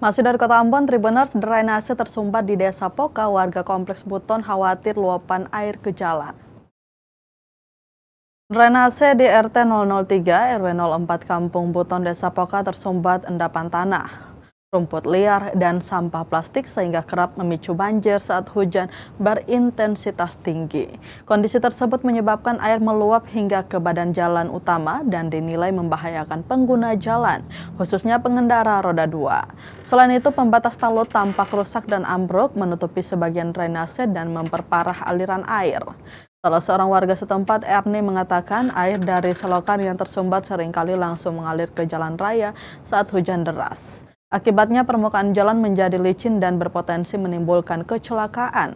Masih dari Kota Ambon, Tribuners, drainase tersumbat di Desa Poka, warga Kompleks Buton khawatir luapan air ke jalan. Drainase di RT 003 RW 04 Kampung Buton Desa Poka tersumbat endapan tanah, rumput liar, dan sampah plastik sehingga kerap memicu banjir saat hujan berintensitas tinggi. Kondisi tersebut menyebabkan air meluap hingga ke badan jalan utama dan dinilai membahayakan pengguna jalan, khususnya pengendara roda 2. Selain itu, pembatas talut tampak rusak dan ambruk menutupi sebagian drainase dan memperparah aliran air. Salah seorang warga setempat, Ernie, mengatakan air dari selokan yang tersumbat seringkali langsung mengalir ke jalan raya saat hujan deras. Akibatnya permukaan jalan menjadi licin dan berpotensi menimbulkan kecelakaan.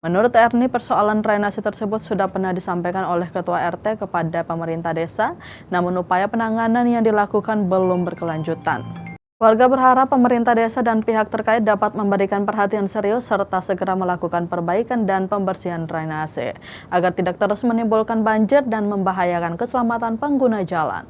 Menurut Ernie, persoalan drainase tersebut sudah pernah disampaikan oleh Ketua RT kepada pemerintah desa, namun upaya penanganan yang dilakukan belum berkelanjutan. Warga berharap pemerintah desa dan pihak terkait dapat memberikan perhatian serius serta segera melakukan perbaikan dan pembersihan drainase agar tidak terus menimbulkan banjir dan membahayakan keselamatan pengguna jalan.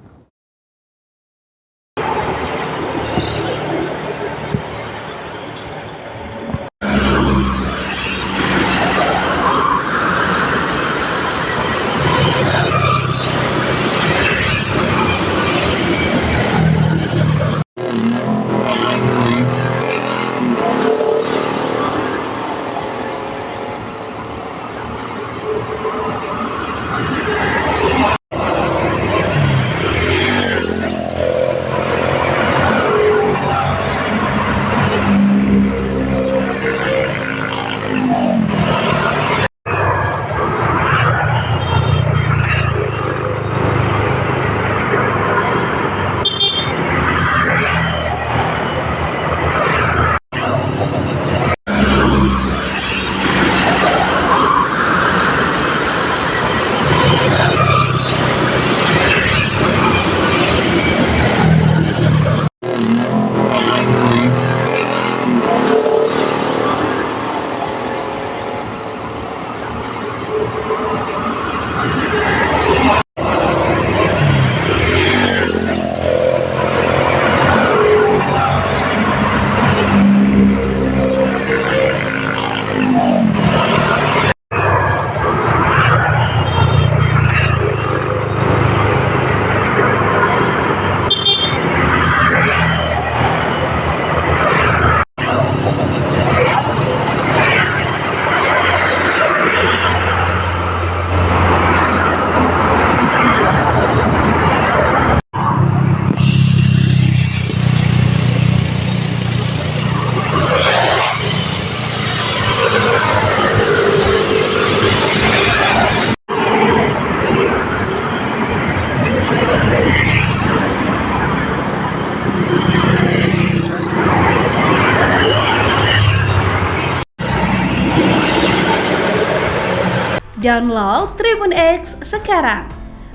Download Tribun X sekarang,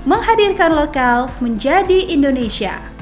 menghadirkan lokal menjadi Indonesia.